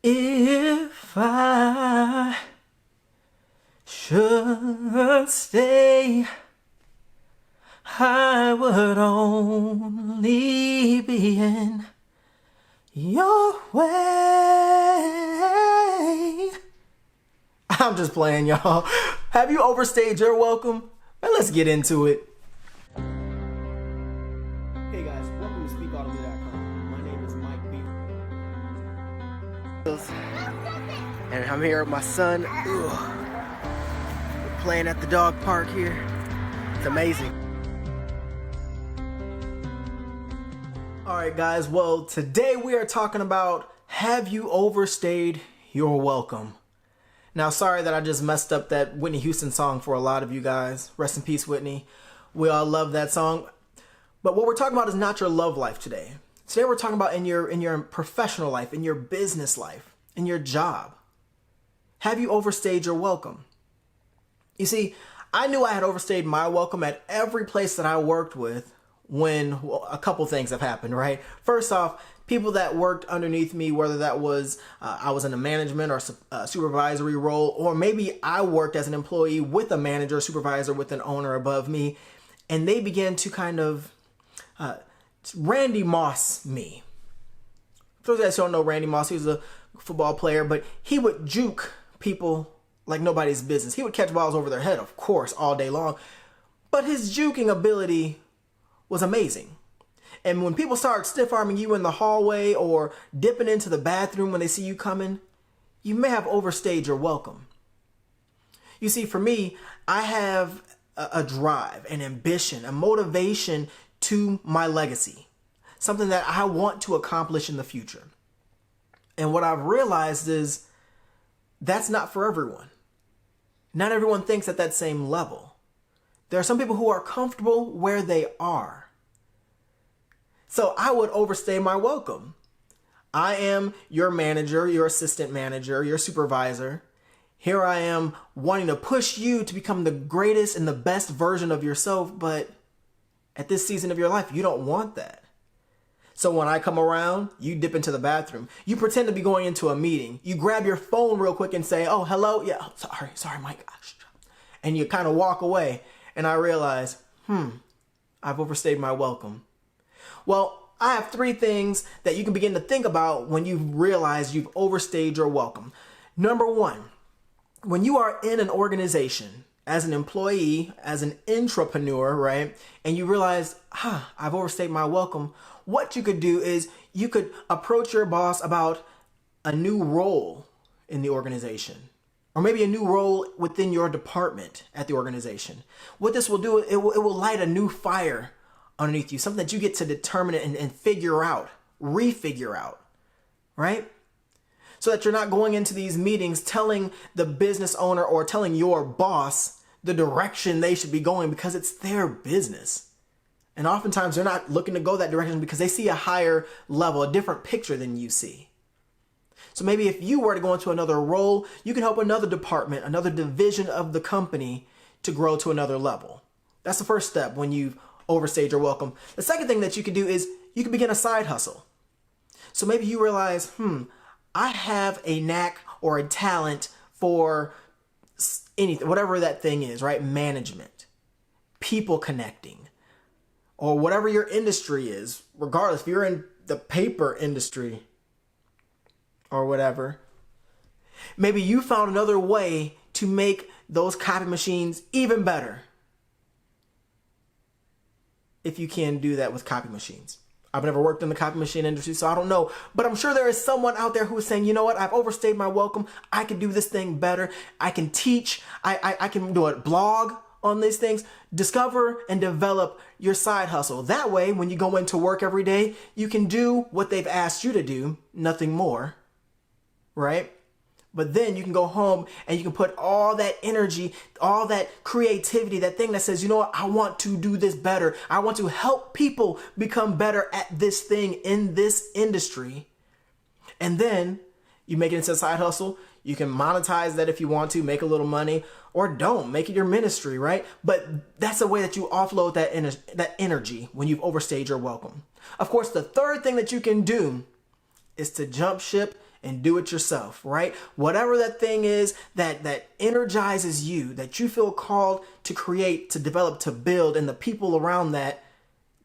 If I should stay, I would only be in your way. I'm just playing, y'all. Have you overstayed your welcome? And let's get into it. Hey guys, welcome to speakaudibly.com. My name is Mike B. And I'm here with my son. We're playing at the dog park here. It's amazing. Alright guys, well today we are talking about, have you overstayed your welcome? Now sorry that I just messed up that Whitney Houston song for a lot of you guys. Rest in peace, Whitney. We all love that song. But what we're talking about is not your love life today. Today we're talking about in your professional life, in your business life, in your job. Have you overstayed your welcome? You see, I knew I had overstayed my welcome at every place that I worked with when a couple things have happened, right? First off, people that worked underneath me, whether that was I was in a management or supervisory role, or maybe I worked as an employee with a manager, supervisor, with an owner above me, and they began to kind of Randy Moss me. For those that don't know Randy Moss, he was a football player, but he would juke people like nobody's business. He would catch balls over their head, of course, all day long, but his juking ability was amazing. And when people start stiff-arming you in the hallway or dipping into the bathroom when they see you coming, you may have overstayed your welcome. You see, for me, I have a drive, an ambition, a motivation to my legacy, something that I want to accomplish in the future. And what I've realized is that's not for everyone. Not everyone thinks at that same level. There are some people who are comfortable where they are. So I would overstay my welcome. I am your manager, your assistant manager, your supervisor. Here I am wanting to push you to become the greatest and the best version of yourself, but at this season of your life, you don't want that. So when I come around, you dip into the bathroom. You pretend to be going into a meeting. You grab your phone real quick and say, oh, hello? Yeah, sorry, Mike. And you kind of walk away. And I realize, I've overstayed my welcome. Well, I have 3 things that you can begin to think about when you realize you've overstayed your welcome. Number 1, when you are in an organization, as an employee, as an intrapreneur, right? And you realize, I've overstayed my welcome. What you could do is you could approach your boss about a new role in the organization, or maybe a new role within your department at the organization. What this will do, it will light a new fire underneath you, something that you get to determine and figure out, refigure out, right? So that you're not going into these meetings telling the business owner or telling your boss the direction they should be going because it's their business. And oftentimes they're not looking to go that direction because they see a higher level, a different picture than you see. So maybe if you were to go into another role, you can help another department, another division of the company to grow to another level. That's the first step when you've overstayed your welcome. The second thing that you can do is you can begin a side hustle. So maybe you realize, I have a knack or a talent for anything, whatever that thing is, right? Management, people connecting, or whatever your industry is, regardless if you're in the paper industry or whatever. Maybe you found another way to make those copy machines even better. If you can do that with copy machines. I've never worked in the copy machine industry, so I don't know. But I'm sure there is someone out there who is saying, you know what, I've overstayed my welcome. I can do this thing better. I can teach. I can do a blog on these things. Discover and develop your side hustle. That way, when you go into work every day, you can do what they've asked you to do, nothing more, right? But then you can go home and you can put all that energy, all that creativity, that thing that says, you know what, I want to do this better. I want to help people become better at this thing in this industry. And then you make it into a side hustle. You can monetize that if you want to, make a little money, or don't, make it your ministry, right? But that's a way that you offload that energy when you've overstayed your welcome. Of course, the third thing that you can do is to jump ship and do it yourself, right? Whatever that thing is that energizes you, that you feel called to create, to develop, to build, and the people around that,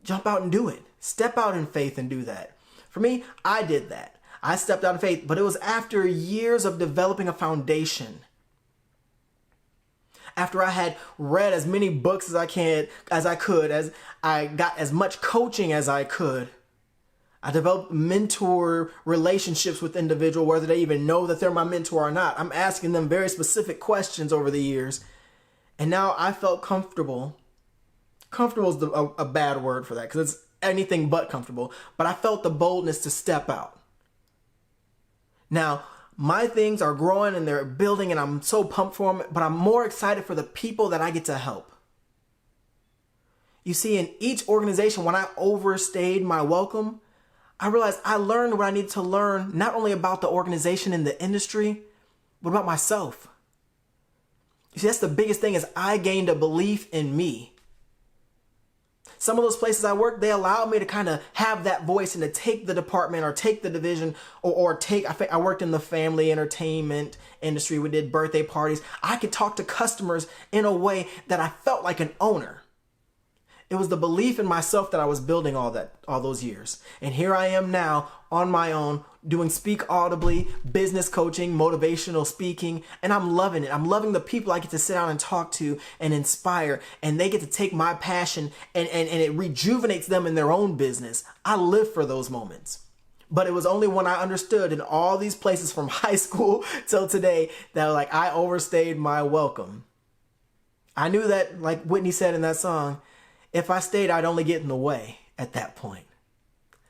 jump out and do it. Step out in faith and do that. For me, I did that. I stepped out in faith, but it was after years of developing a foundation. After I had read as many books as I could, as I got as much coaching as I could, I developed mentor relationships with individuals, whether they even know that they're my mentor or not. I'm asking them very specific questions over the years. And now I felt comfortable. Comfortable is a bad word for that because it's anything but comfortable. But I felt the boldness to step out. Now, my things are growing and they're building and I'm so pumped for them, but I'm more excited for the people that I get to help. You see, in each organization, when I overstayed my welcome, I realized I learned what I needed to learn, not only about the organization and the industry, but about myself. You see, that's the biggest thing is I gained a belief in me. Some of those places I worked, they allowed me to kind of have that voice and to take the department or take the division or take, I worked in the family entertainment industry. We did birthday parties. I could talk to customers in a way that I felt like an owner. It was the belief in myself that I was building all those years. And here I am now on my own doing Speak Audibly, business coaching, motivational speaking, and I'm loving it. I'm loving the people I get to sit down and talk to and inspire, and they get to take my passion and it rejuvenates them in their own business. I live for those moments. But it was only when I understood in all these places from high school till today that like I overstayed my welcome. I knew that, like Whitney said in that song, if I stayed, I'd only get in the way at that point.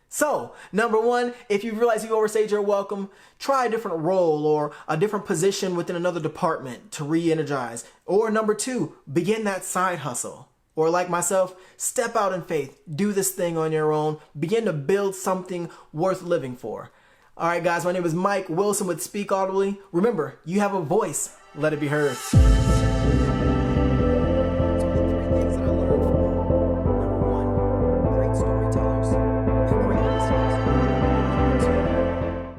So, number one, if you realize you overstayed your welcome, try a different role or a different position within another department to re-energize. Or number two, begin that side hustle. Or like myself, step out in faith, do this thing on your own, begin to build something worth living for. All right, guys, my name is Mike Wilson with Speak Audibly. Remember, you have a voice. Let it be heard.